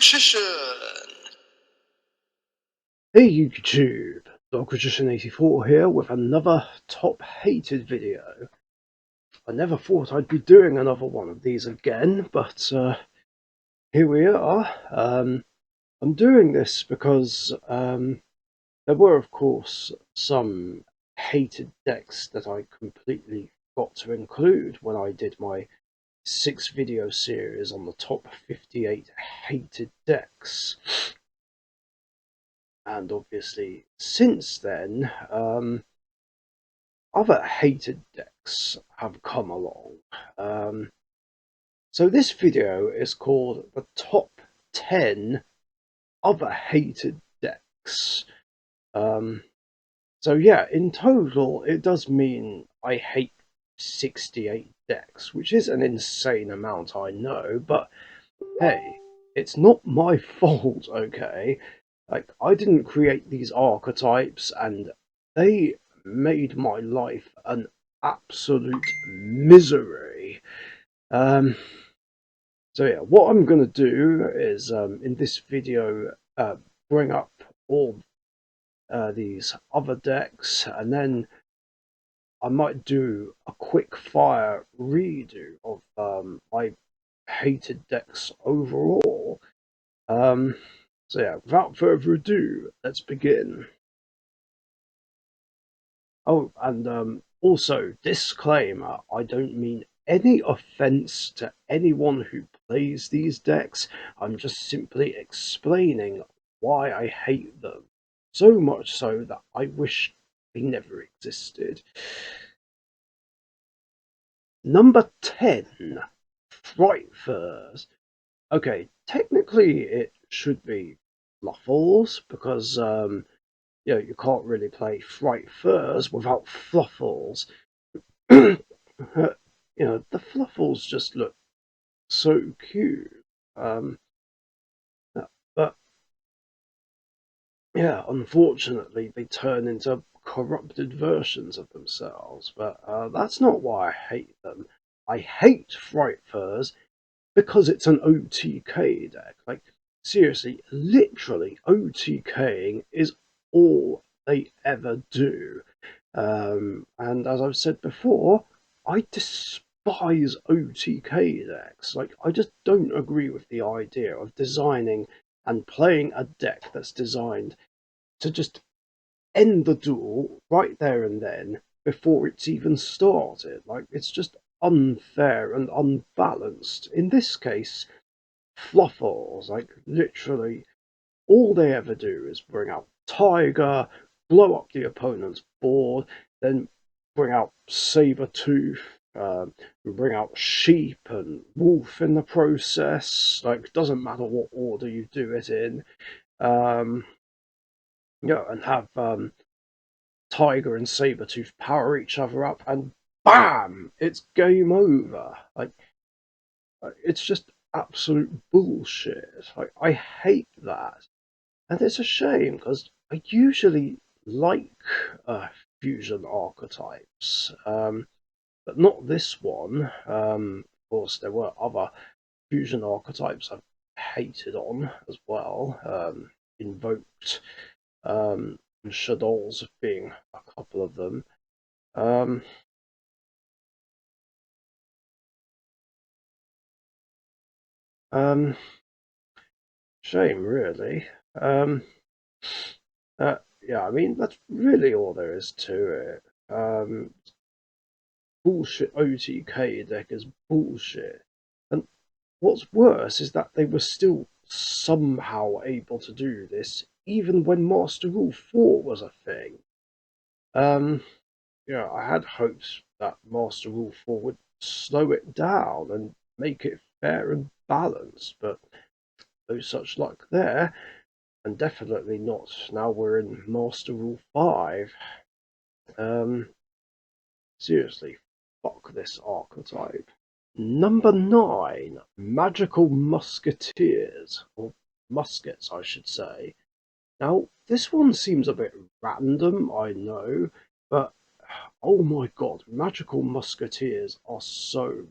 Richician! Hey YouTube, Richician84 here with another top hated video. I never thought I'd be doing another one of these again, but here we are. I'm doing this because there were of course some hated decks that I completely forgot to include when I did my 6-video series on the top 58 hated decks. And obviously, since then, other hated decks have come along. So this video is called the top 10 other hated decks. So yeah, in total, it does mean I hate 68 decks, which is an insane amount, I know, but hey, it's not my fault, okay? Like, I didn't create these archetypes, and they made my life an absolute misery. So yeah, what I'm going to do is, in this video, bring up all these other decks, and then I might do a quick fire redo of my hated decks overall. So yeah, without further ado, let's begin. Oh, and also, disclaimer, I don't mean any offense to anyone who plays these decks. I'm just simply explaining why I hate them. So much so that I wish they never existed. Number 10, Fright Furs. Okay, technically it should be Fluffles, because you can't really play Fright Furs without Fluffles. The Fluffles just look so cute. But yeah, unfortunately, they turn into corrupted versions of themselves. But that's not why I hate them. I hate Fright Furs because it's an OTK deck. Like, seriously, literally, OTKing is all they ever do. And as I've said before, I despise OTK decks. Like, I just don't agree with the idea of designing and playing a deck that's designed to just end the duel right there and then before it's even started. Like, it's just unfair and unbalanced. In this case, Fluffles, like, literally, all they ever do is bring out Tiger, blow up the opponent's board, then bring out Sabertooth, bring out Sheep and Wolf in the process. Like, doesn't matter what order you do it in. And have Tiger and Sabertooth power each other up, and BAM! It's game over. Like, it's just absolute bullshit. Like, I hate that. And it's a shame, because I usually like fusion archetypes, but not this one. Of course, there were other fusion archetypes I've hated on as well. Invoked, and Shadows being a couple of them. Um, um, Shame, really. Yeah, I mean, that's really all there is to it. Bullshit OTK deck is bullshit. And what's worse is that they were still somehow able to do this, even when Master Rule 4 was a thing. I had hopes that Master Rule 4 would slow it down and make it fair and balanced, but no such luck there, and definitely not now we're in Master Rule 5. Seriously, fuck this archetype. Number 9, Magical Musketeers, or Muskets, I should say. Now, this one seems a bit random, I know, but oh my god, Magical Musketeers are so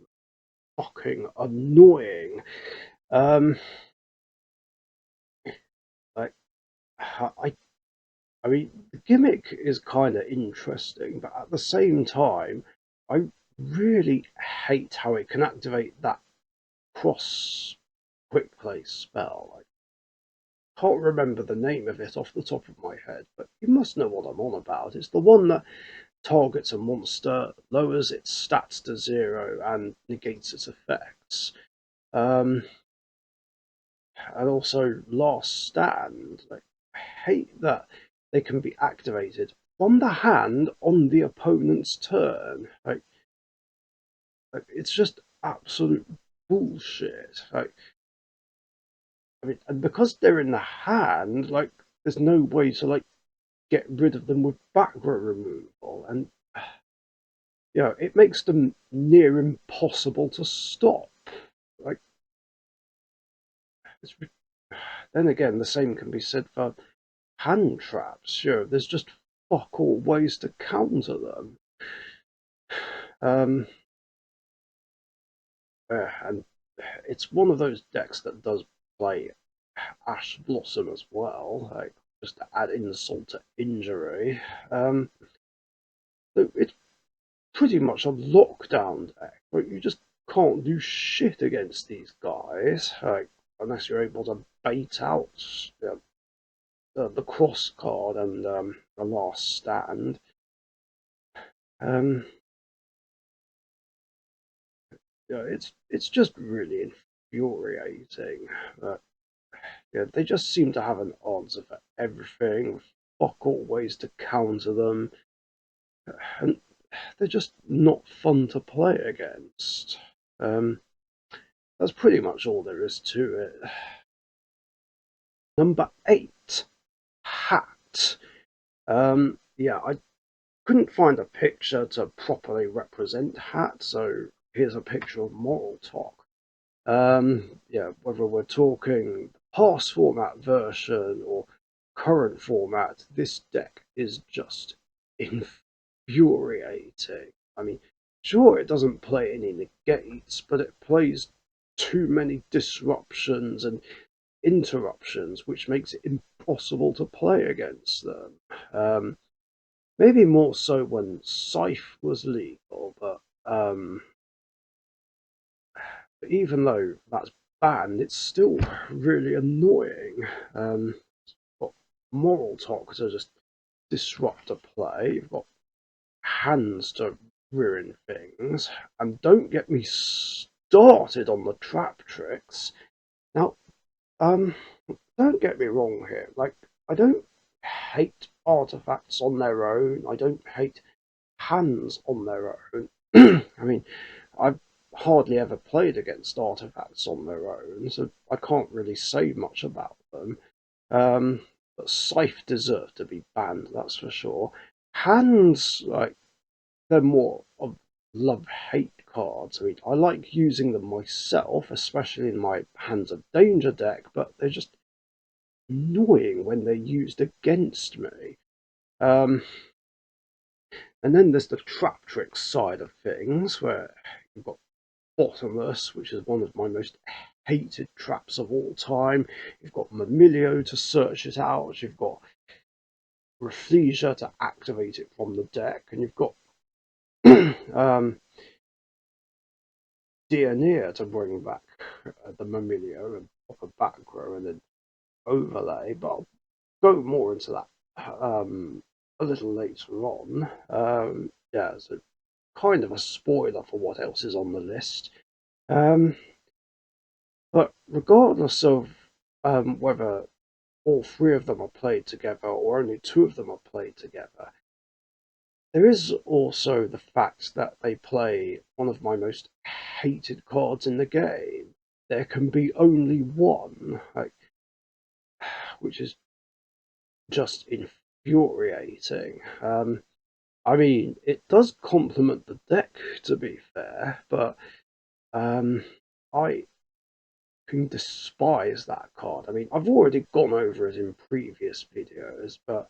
fucking annoying. I I mean, the gimmick is kind of interesting, but at the same time, I really hate how it can activate that cross quick play spell. I can't remember the name of it off the top of my head, but you must know what I'm on about. It's the one that targets a monster, lowers its stats to 0, and negates its effects. Um, and also Last Stand. Like, I hate that they can be activated from the hand on the opponent's turn. Like it's just absolute bullshit. I mean, and because they're in the hand, like there's no way to like get rid of them with back row removal, and it makes them near impossible to stop. Like, it's, then again, the same can be said for hand traps. Sure, there's just fuck all ways to counter them. Um, and it's one of those decks that does play Ash Blossom as well, like just to add insult to injury. It's pretty much a lockdown deck, but you just can't do shit against these guys, like unless you're able to bait out the cross card and the Last Stand. Um, it's just really infuriating. They just seem to have an answer for everything. Fuck all ways to counter them, and they're just not fun to play against. Um, that's pretty much all there is to it. Number 8, Hat. Yeah, I couldn't find a picture to properly represent Hat, so here's a picture of Moral Talk. Yeah, whether we're talking past format version or current format, this deck is just infuriating. I mean, sure, it doesn't play any negates, but it plays too many disruptions and interruptions, which makes it impossible to play against them. Maybe more so when Scythe was legal, but even though that's banned, it's still really annoying. Got Moral Talk to just disrupt a play. You've got hands to ruin things, and don't get me started on the trap tricks. Now, don't get me wrong here. Like, I don't hate artifacts on their own. I don't hate hands on their own. I mean, I've hardly ever played against artifacts on their own, so I can't really say much about them. But Scythe deserve to be banned, that's for sure. Hands, like, they're more of love-hate cards. I mean, I like using them myself, especially in my Hands of Danger deck, but they're just annoying when they're used against me. And then there's the trap trick side of things, where you've got Bottomless, which is one of my most hated traps of all time. You've got Mamilio to search it out. You've got Rafflesia to activate it from the deck, and you've got Dioneer to bring back the Mamilio and pop a back row and then overlay. But I'll go more into that a little later on. Yeah, so kind of a spoiler for what else is on the list. But regardless of whether all 3 of them are played together or only 2 of them are played together, there is also the fact that they play one of my most hated cards in the game. There can be only one, which is just infuriating. I mean, it does complement the deck, to be fair, but I can despise that card. I mean, I've already gone over it in previous videos, but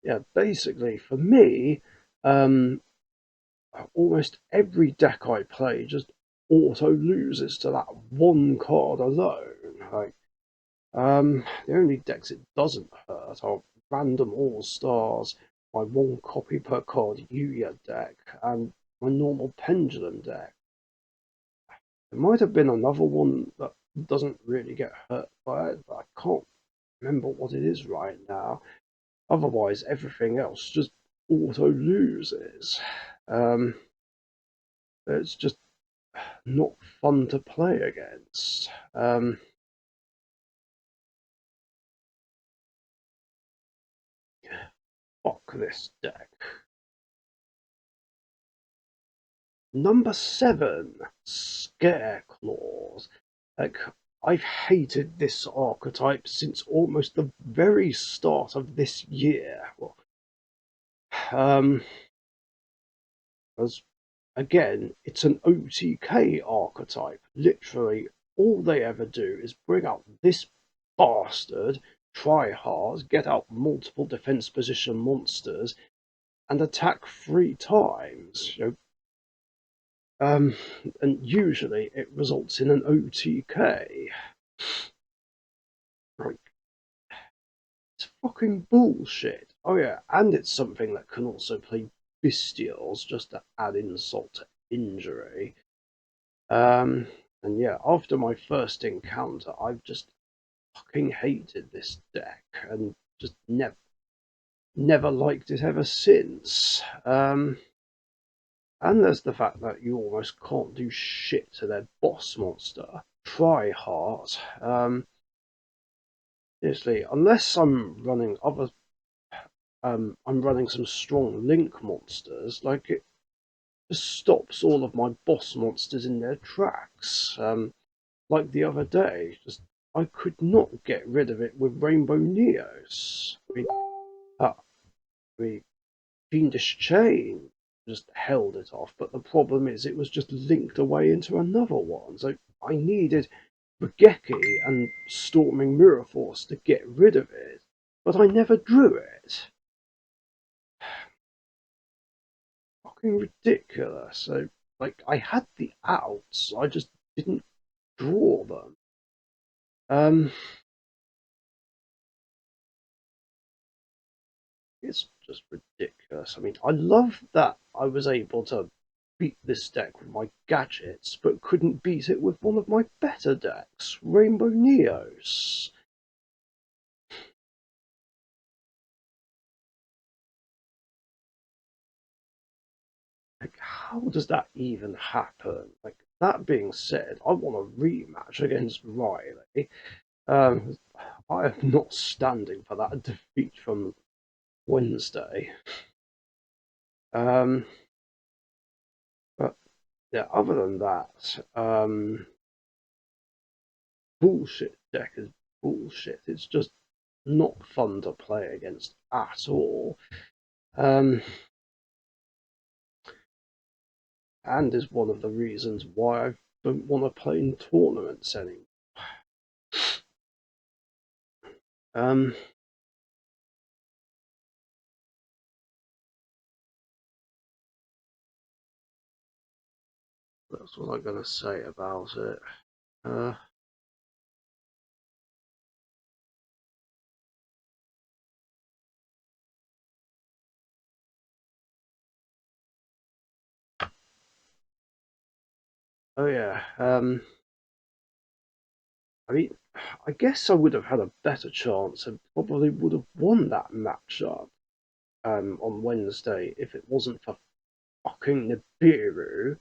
yeah, basically for me, almost every deck I play just auto loses to that one card alone. The only decks it doesn't hurt are random all-stars, my one copy per card Yuya deck, and my normal pendulum deck. There might have been another one that doesn't really get hurt by it, but I can't remember what it is right now. Otherwise, everything else just auto loses. It's just not fun to play against. Fuck this deck. Number 7, Scarecrows. Like, I've hated this archetype since almost the very start of this year. Well, as again, it's an OTK archetype. Literally, all they ever do is bring out this bastard, try hard, get out multiple defense position monsters, and attack 3 times. And usually it results in an OTK. Like, it's fucking bullshit. Oh yeah, and it's something that can also play bestials just to add insult to injury. And yeah, after my first encounter, I've just fucking hated this deck and just never liked it ever since. And there's the fact that you almost can't do shit to their boss monster. Try hard. Seriously, unless I'm running I'm running some strong link monsters. Like, it just stops all of my boss monsters in their tracks. Like the other day, just I could not get rid of it with Rainbow Neos. The Fiendish Chain just held it off, but the problem is it was just linked away into another one. So I needed Regeki and Storming Mirror Force to get rid of it, but I never drew it. Fucking ridiculous. So, like, I had the outs, I just didn't draw them. It's just ridiculous. I mean, I love that I was able to beat this deck with my gadgets, but couldn't beat it with one of my better decks, Rainbow Neos. Like, how does that even happen? Like, that being said, I want a rematch against Riley. Um, I am not standing for that defeat from Wednesday. Um, but yeah, other than that, bullshit deck is bullshit. It's just not fun to play against at all. Um, and is one of the reasons why I don't want to play in tournaments anymore. Um, that's what I'm going to say about it. Uh, oh yeah. I mean, I guess I would have had a better chance and probably would have won that matchup on Wednesday if it wasn't for fucking Nibiru.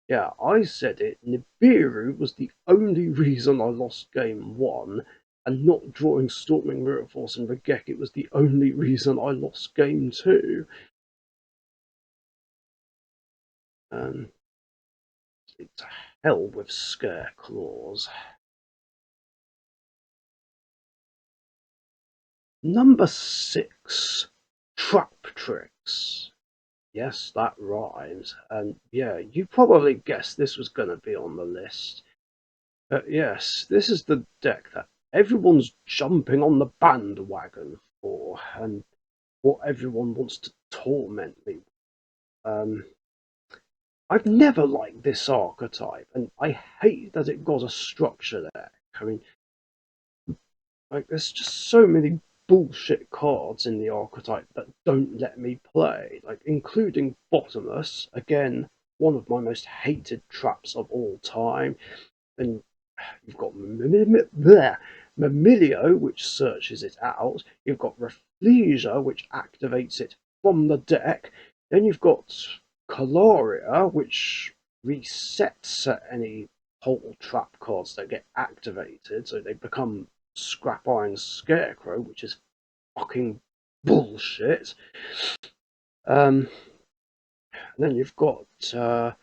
Yeah, I said it. Nibiru was the only reason I lost game 1, and not drawing Storming Mirror Force and Regeki was the only reason I lost game 2. Um, to hell with Scarecrows. Number 6, Trap Tricks. Yes, that rhymes. And yeah, you probably guessed this was going to be on the list. Yes, this is the deck that everyone's jumping on the bandwagon for, and what everyone wants to torment me. Um, I've never liked this archetype, and I hate that it got a structure deck. I mean, Like, there's just so many bullshit cards in the archetype that don't let me play, like including Bottomless, again, one of my most hated traps of all time. And you've got Mamilio, which searches it out. You've got Rafflesia, which activates it from the deck. Then you've got Caloria, which resets any whole trap cards that get activated, so they become Scrap Iron Scarecrow, which is fucking bullshit. And then you've got the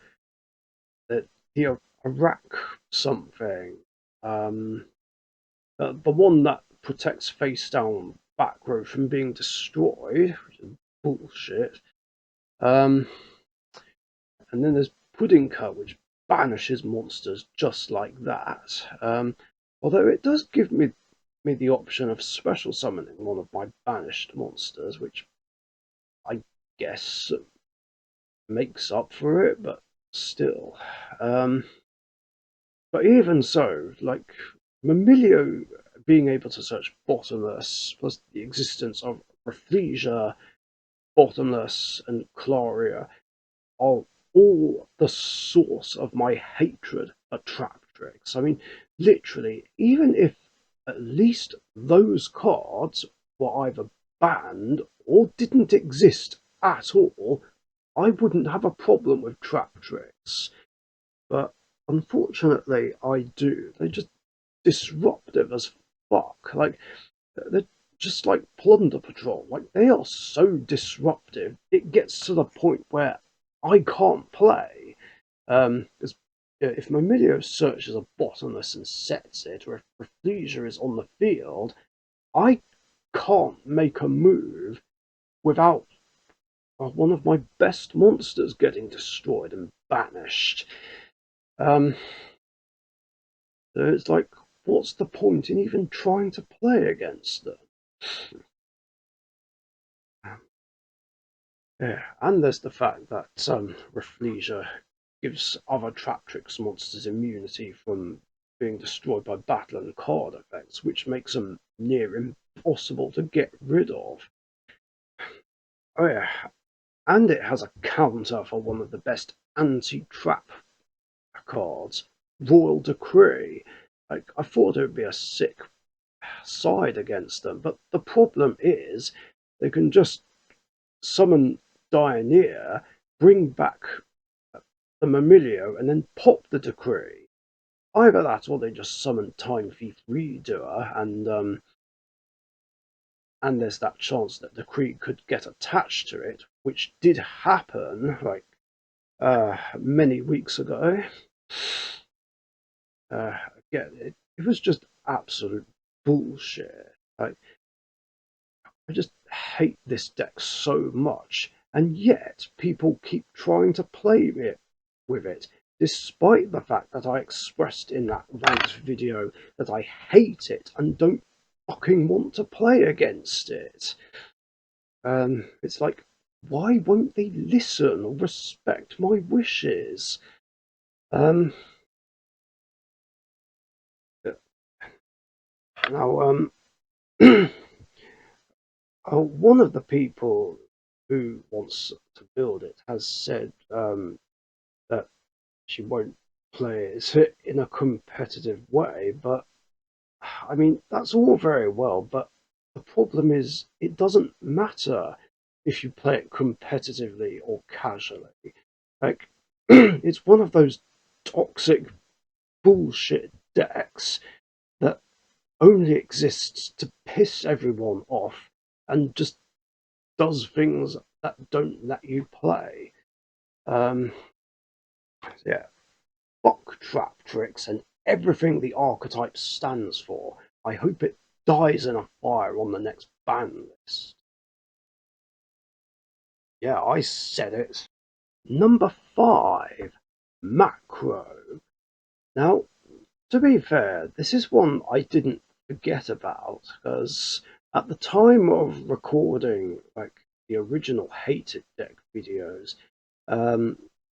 Iraq something. The one that protects face down back row from being destroyed, which is bullshit. And then there's Puddingcut, which banishes monsters just like that. Although it does give me the option of special summoning one of my banished monsters, which I guess makes up for it, but still. But even so, like Mamilio being able to search Bottomless, plus the existence of Rafflesia, Bottomless, and Claria are all the source of my hatred for trap tricks. I mean, literally, even if at least those cards were either banned or didn't exist at all, I wouldn't have a problem with trap tricks. But unfortunately, I do. They're just disruptive as fuck. Like, they're just like Plunder Patrol. Like, they are so disruptive, it gets to the point where I can't play. Because if Mamilio searches a Bottomless and sets it, or if Rafflesia is on the field, I can't make a move without one of my best monsters getting destroyed and banished. So it's like, what's the point in even trying to play against them? Yeah, and there's the fact that Rafflesia gives other Trap Tricks monsters immunity from being destroyed by battle and card effects, which makes them near impossible to get rid of. Oh yeah, and it has a counter for one of the best anti-trap cards, Royal Decree. Like, I thought it would be a sick side against them, but the problem is they can just summon Dianea, bring back the Mamilio, and then pop the Decree. Either that, or they just summon Time Thief Redoer, and there's that chance that Decree could get attached to it, which did happen like many weeks ago. Again, it was just absolute bullshit. Like, I just hate this deck so much, and yet people keep trying to play it with it, despite the fact that I expressed in that rant video that I hate it and don't fucking want to play against it. It's like, why won't they listen or respect my wishes? Um, now, one of the people who wants to build it has said that she won't play it in a competitive way, but I mean, that's all very well, but the problem is it doesn't matter if you play it competitively or casually. Like, it's one of those toxic bullshit decks that only exists to piss everyone off and just does things that don't let you play. Um, yeah, fuck trap tricks and everything the archetype stands for. I hope it dies in a fire on the next ban list. Yeah, I said it. Number 5, Macro. Now, to be fair, this is one I didn't forget about, because at the time of recording like the original Hated Deck videos,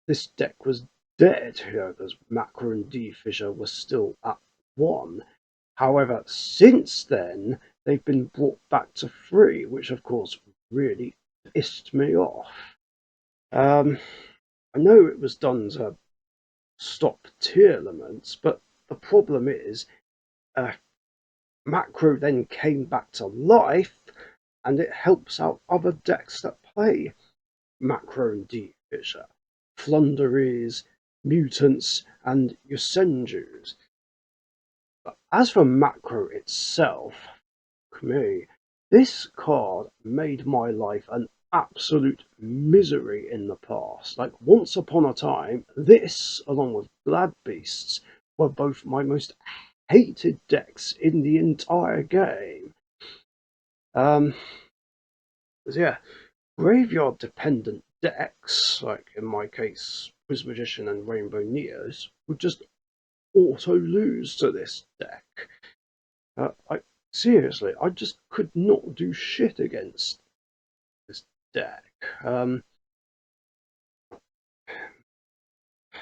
this deck was dead, because Macro and D Fissure was still at 1. However, since then, they've been brought back to 3, which of course really pissed me off. I know it was done to stop tier limits, but the problem is macro then came back to life, and it helps out other decks that play macro and deep fissure, Blunderies, mutants, and Yusenjus. But as for macro itself, me, this card made my life an absolute misery in the past. Like, once upon a time, this, along with Glad Beasts, were both my most hated decks in the entire game. Yeah, graveyard dependent decks, like in my case, Richician and Rainbow Neos, would just auto lose to this deck. Seriously, I just could not do shit against this deck.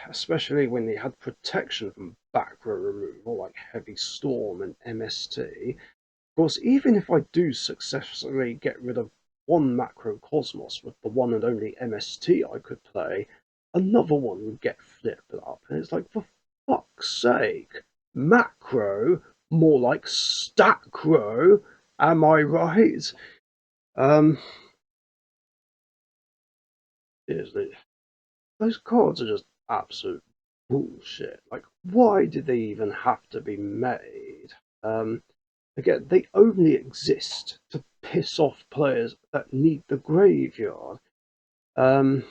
Especially when they had protection from back row removal like Heavy Storm and MST. Of course, even if I do successfully get rid of one Macrocosmos with the one and only MST I could play, another one would get flipped up. And it's like, for fuck's sake, macro, more like stackro, am I right? Seriously, those cards are just absolute bullshit. Like, why did they even have to be made? Again, they only exist to piss off players that need the graveyard. And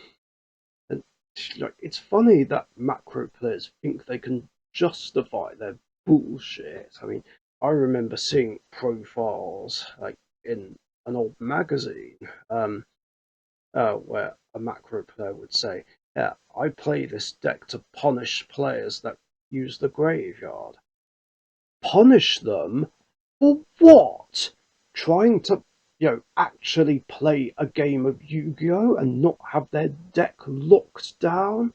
like, it's funny that macro players think they can justify their bullshit. I mean, I remember seeing profiles like in an old magazine where a macro player would say, "Yeah, I play this deck to punish players that use the graveyard." Punish them for what? Trying to, actually play a game of Yu-Gi-Oh and not have their deck locked down?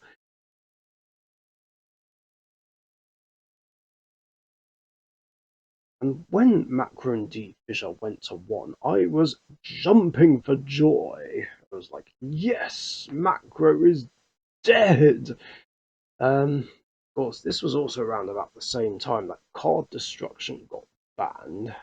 And when Macro and D Fissure went to 1, I was jumping for joy. I was like, yes, Macro is dead. Of course, this was also around about the same time that Card Destruction got banned.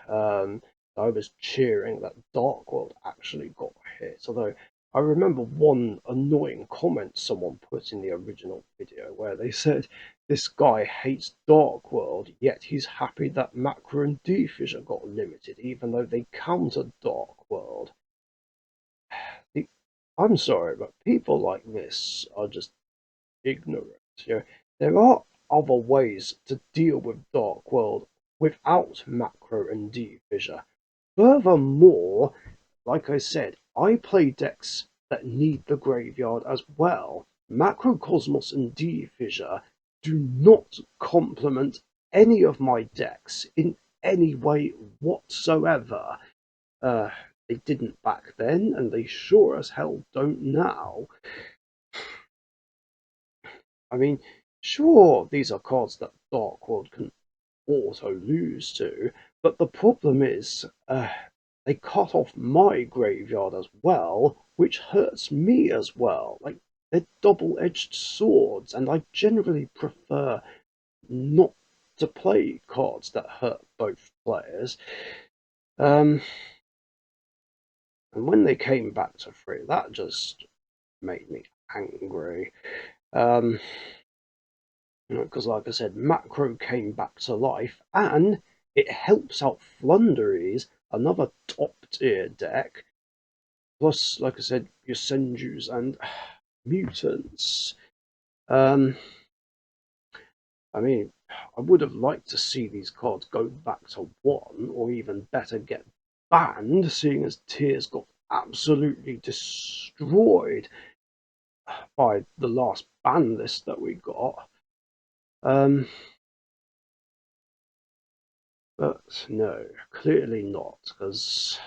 I was cheering that Dark World actually got hit, although I remember one annoying comment someone put in the original video where they said this guy hates Dark World, yet he's happy that Macro and D-Fissure got limited, even though they countered Dark World. I'm sorry, but people like this are just ignorant. There are other ways to deal with Dark World without macro and D-Fissure. Furthermore, like I said, I play decks that need the graveyard as well. Macrocosmos and D-Fissure do not complement any of my decks in any way whatsoever. They didn't back then, and they sure as hell don't now. I mean, sure, these are cards that Dark World can auto lose to, but the problem is they cut off my graveyard as well, which hurts me as well. Like, they're double-edged swords, and I generally prefer not to play cards that hurt both players. And when they came back to 3, that just made me angry. Because, like I said, macro came back to life, and it helps out Blunderies, another top tier deck. Plus, like I said, your Senjus and mutants. I mean, I would have liked to see these cards go back to 1, or even better, get banned, seeing as tiers got absolutely destroyed by the last ban list that we got. But no, clearly not, because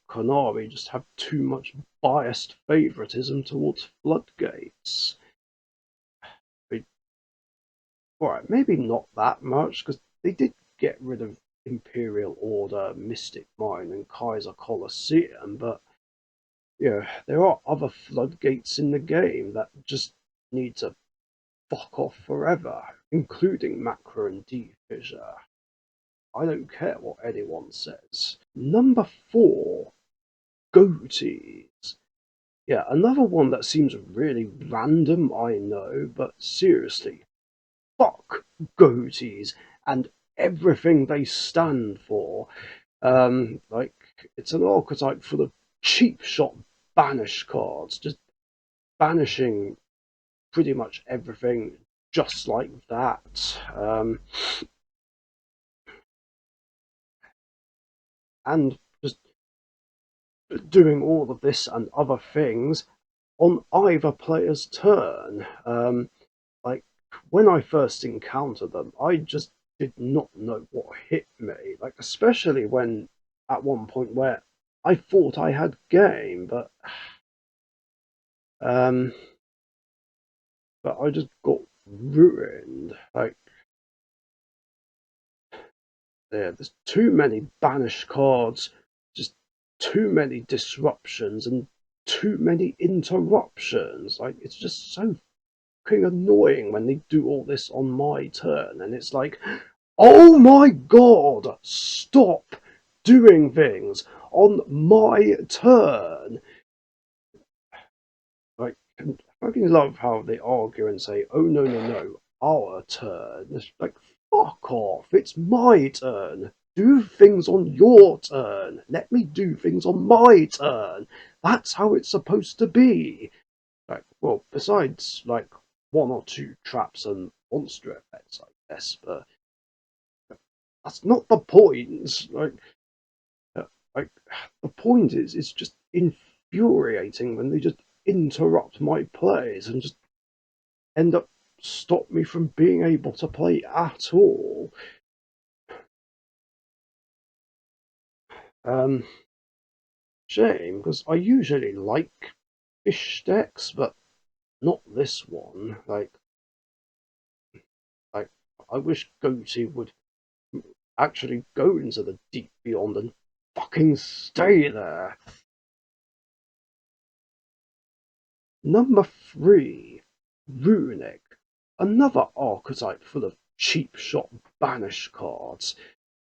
Konami just have too much biased favoritism towards floodgates. Alright, maybe not that much, because they did get rid of Imperial Order, Mystic Mine, and Kaiser Colosseum, but there are other floodgates in the game that just need to fuck off forever, including Macro and D-Fissure. I don't care what anyone says. Number 4, Gooties. Yeah, another one that seems really random, I know, but seriously, fuck Gooties and everything they stand for. Like, it's an archetype full of cheap shot banish cards, just banishing pretty much everything just like that. And just doing all of this and other things on either player's turn. Like, when I first encountered them, I just did not know what hit me. Like, especially when at one point where I thought I had game, um, but I just got ruined. Like, there's too many banish cards, just too many disruptions and too many interruptions. Like, it's just so fucking annoying when they do all this on my turn, and it's like, oh my god, stop doing things on my turn. Like, I fucking love how they argue and say, oh no, no, no, our turn. It's like, fuck off, it's my turn. Do things on your turn. Let me do things on my turn. That's how it's supposed to be. Like, well, besides, like, one or two traps and monster effects, I guess, but that's not the point. Uh, like the point is, it's just infuriating when they just interrupt my plays and just end up stop me from being able to play at all. Um, Shame, because I usually like fish decks, but not this one. Like I wish Gooty would actually go into the deep beyond and fucking stay there. Number 3, Runic. Another archetype full of cheap shot banish cards.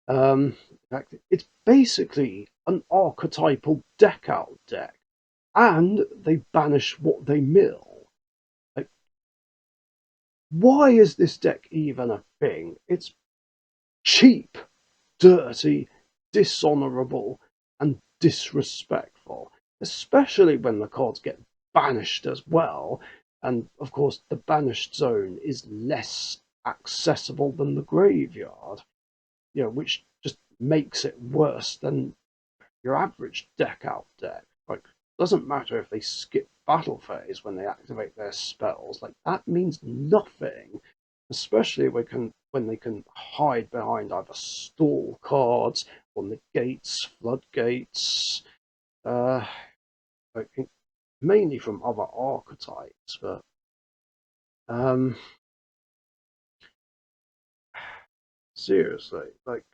In fact, it's basically an archetypal deck out deck, and they banish what they mill. Like, why is this deck even a thing? It's cheap, dirty, dishonourable, and disrespectful, especially when the cards get banished as well. And of course, the banished zone is less accessible than the graveyard, which just makes it worse than your average deck out deck. Like, doesn't matter if they skip battle phase when they activate their spells. Like, that means nothing, especially when they can hide behind either stall cards or negates, floodgates, uh, like, mainly from other archetypes. But um, seriously, like,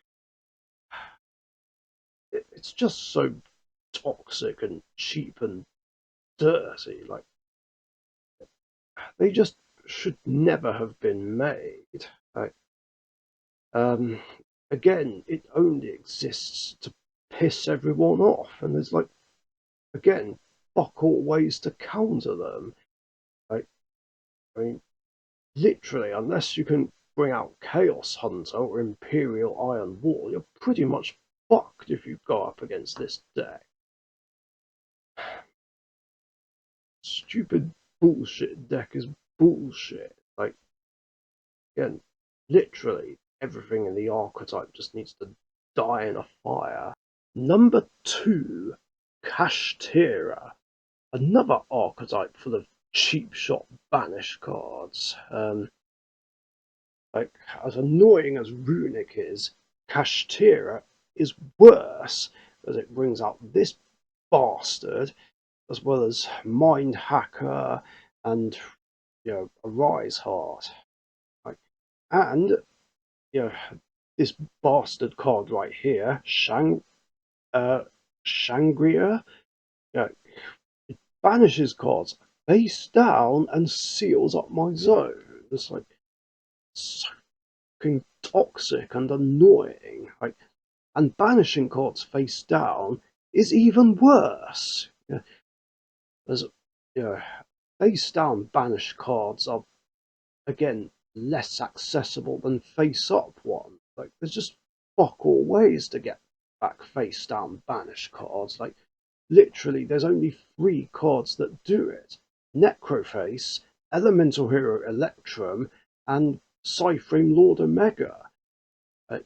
it's just so toxic and cheap and dirty. Like, they just should never have been made. Like, um, again, it only exists to piss everyone off, and there's, like, again, fuck all ways to counter them. Like, I mean, literally, unless you can bring out Chaos Hunter or Imperial Iron Wall, you're pretty much fucked if you go up against this deck. Stupid bullshit deck is bullshit. Like, again, literally everything in the archetype just needs to die in a fire. Number 2, Kashtira. Another archetype full of cheap shot banish cards. Like, as annoying as Runic is, Kashtira is worse, as it brings out this bastard, as well as Mind Hacker and a Rise Heart. Like, and this bastard card right here, Shangria, yeah, it banishes cards face down and seals up my zone. It's like so fucking toxic and annoying. Like, and banishing cards face down is even worse. Yeah, there's, yeah, face down banished cards are again less accessible than face up ones. Like, there's just fuck all ways to get back face down banished cards. Like, literally, there's only three cards that do it: Necroface, Elemental Hero Electrum, and Cyframe Lord Omega. Uh,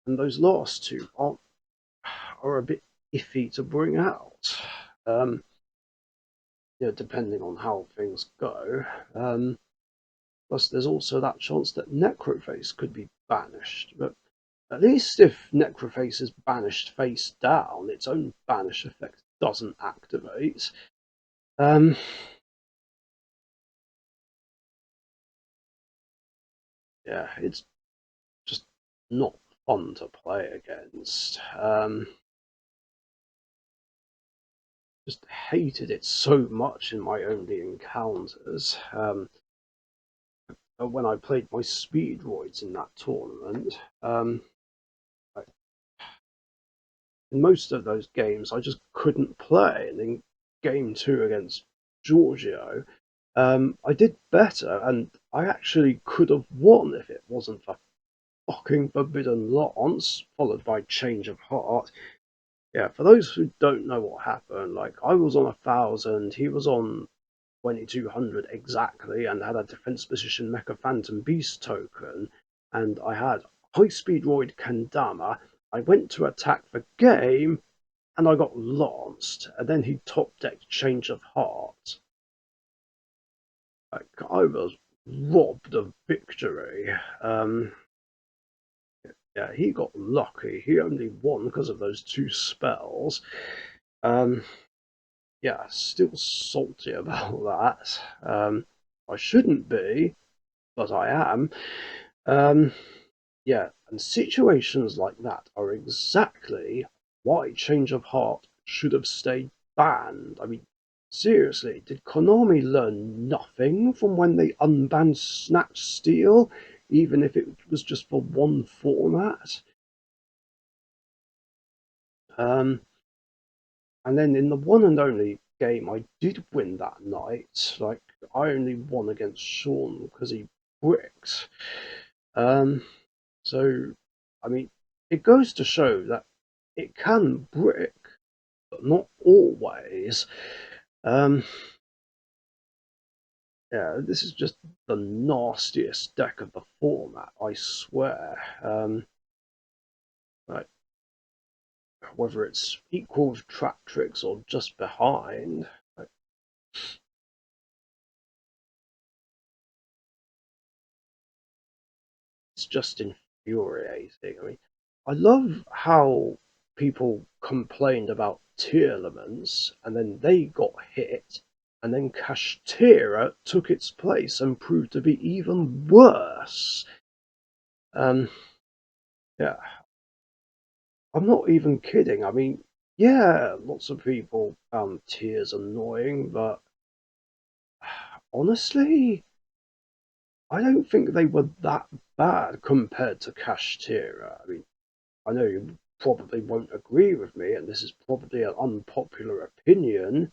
and those last two are a bit iffy to bring out. Um, depending on how things go. Plus, there's also that chance that Necroface could be banished. But at least if Necroface is banished face down, its own banish effect doesn't activate. Um, yeah, it's just not fun to play against. Just hated it so much in my only encounters. When I played my speedroids in that tournament, in most of those games I just couldn't play. And in game two against Giorgio, I did better, and I actually could have won if it wasn't for fucking Forbidden Lance, followed by Change of Heart. Yeah, for those who don't know what happened, like I was on 1,000, he was on 2,200 exactly, and had a defense position Mecha Phantom Beast token, and I had High Speed Roid Kendama. I went to attack the game, and I got lanced, and then he top decked Change of Heart. Like, I was robbed of victory. Yeah, he got lucky. He only won because of those two spells. Um, yeah, still salty about that. I shouldn't be, but I am. Um, yeah, and situations like that are exactly why Change of Heart should have stayed banned. I mean, seriously, did Konami learn nothing from when they unbanned Snatch Steel, even if it was just for one format? Um, and then in the one and only game I did win that night, like, I only won against Sean because he bricked. Um, so, I mean, it goes to show that it can brick, but not always. Um, yeah, this is just the nastiest deck of the format, I swear. Like, whether it's equal with Trap Tricks or just behind, like, it's just infuriating. I mean, I love how people complained about Tearlaments and then they got hit, and then Kashtira took its place and proved to be even worse. Um, yeah, I'm not even kidding. I mean, yeah, lots of people found Tears annoying, but honestly, I don't think they were that bad compared to Kashtira. I mean, I know you probably won't agree with me, and this is probably an unpopular opinion,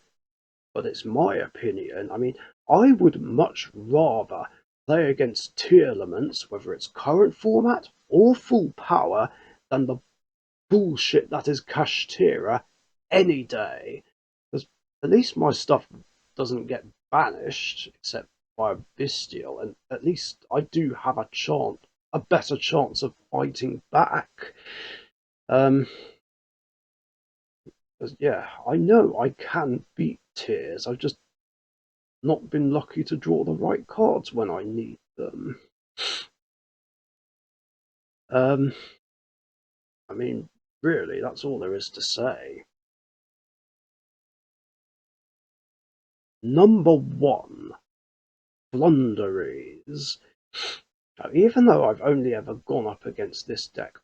but it's my opinion. I mean, I would much rather play against Tearlaments, whether it's current format or full power, than the bullshit that is Kashtira any day. Because at least my stuff doesn't get banished, except by a bestial, and at least I do have a better chance of fighting back. Um, yeah, I know I can beat Tears. I've just not been lucky to draw the right cards when I need them. Um, I mean, really, that's all there is to say. Number one, Blunderies. Now, even though I've only ever gone up against this deck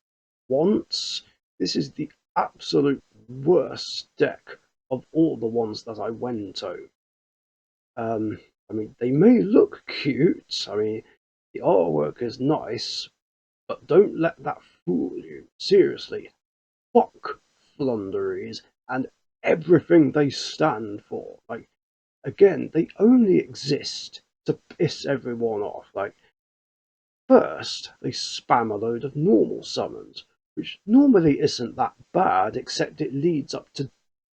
once, this is the absolute worst deck of all the ones that I went over. I mean, they may look cute. I mean, the artwork is nice, but don't let that fool you. Seriously, fuck Blunderies and everything they stand for. Like, again, they only exist to piss everyone off. Like, first, they spam a load of normal summons, which normally isn't that bad, except it leads up to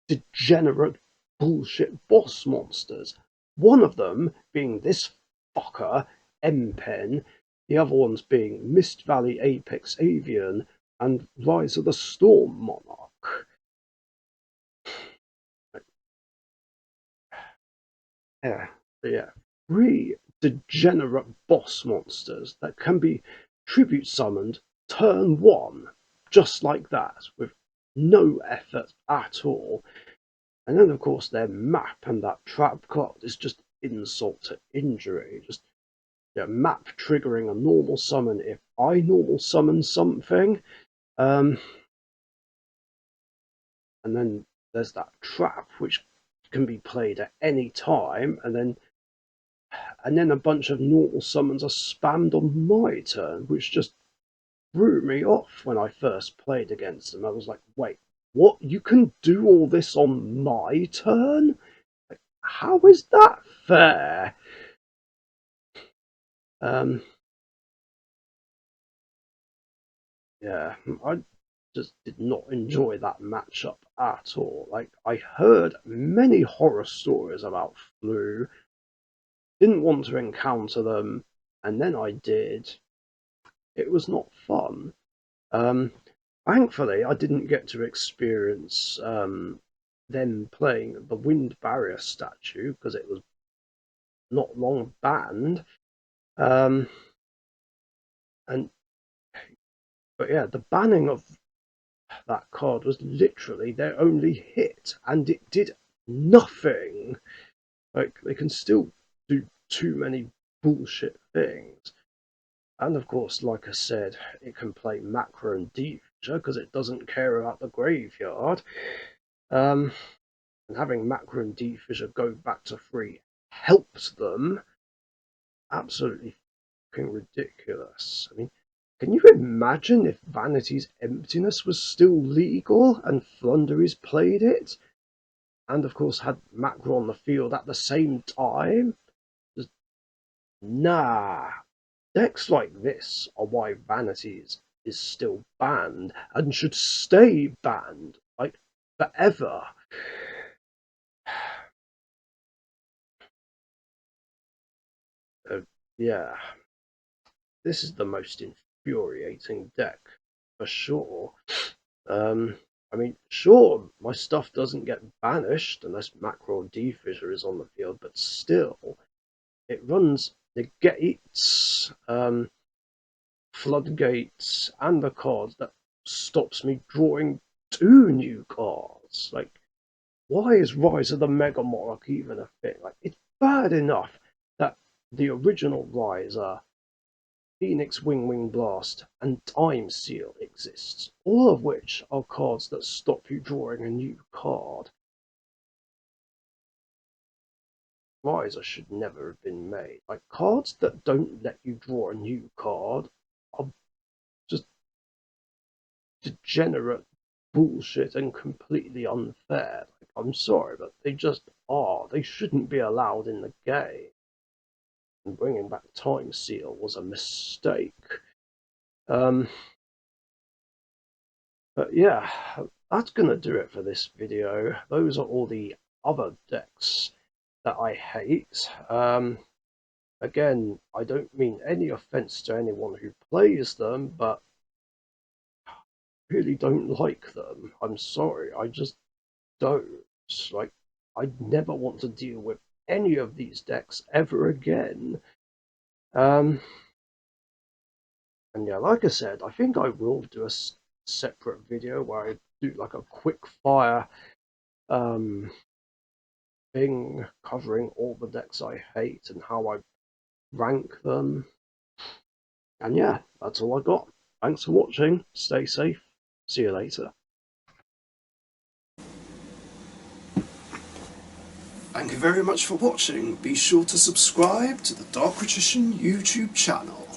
degenerate bullshit boss monsters. One of them being this fucker, M-Pen, the other ones being Mist Valley Apex Avian and Rise of the Storm Monarch. Yeah, yeah. Three degenerate boss monsters that can be tribute summoned turn one, just like that, with no effort at all. And then, of course, their map and that trap card is just insult to injury. Just map triggering a normal summon if I normal summon something. Um, and then there's that trap which can be played at any time, and then a bunch of normal summons are spammed on my turn, which just threw me off when I first played against them. I was like, wait, what? You can do all this on my turn? Like, how is that fair? Um, yeah, I just did not enjoy that matchup at all. Like, I heard many horror stories about Flu, didn't want to encounter them, and then I did. It was not fun. Um, Thankfully, I didn't get to experience them playing the Wind Barrier statue because it was not long banned. Um, and but yeah, the banning of that card was literally their only hit, and it did nothing. Like, they can still do too many bullshit things. And of course, like I said, it can play macro and deep because it doesn't care about the graveyard. Um, and having macro and deep go back to 3 helps them. Absolutely fucking ridiculous. I mean, can you imagine if Vanity's Emptiness was still legal and Blunderies played it? And of course had macro on the field at the same time? Just, nah. Decks like this are why Vanities is still banned and should stay banned, like, forever. Uh, yeah, this is the most infuriating deck, for sure. Um, I mean, sure, my stuff doesn't get banished unless Macro Defissure is on the field, but still, it runs negates, floodgates, and a card that stops me drawing 2 new cards. Like, why is Rise of the Mega Monarch even a thing? Like, it's bad enough that the original Riser, Phoenix Wing Blast, and Time Seal exists, all of which are cards that stop you drawing a new card. Riser should never have been made. Like, cards that don't let you draw a new card are just degenerate bullshit and completely unfair. Like, I'm sorry, but they just are. They shouldn't be allowed in the game. And bringing back Time Seal was a mistake. Um, but yeah, that's going to do it for this video. Those are all the other decks that I hate. Again, I don't mean any offense to anyone who plays them, but I really don't like them. I'm sorry, I just don't. Like, I never want to deal with any of these decks ever again. And yeah, like I said, I think I will do a separate video where I do like a quick fire um, thing covering all the decks I hate and how I rank them. And yeah, that's all I got. Thanks for watching. Stay safe. See you later. Thank you very much for watching. Be sure to subscribe to the Dark Richician YouTube channel.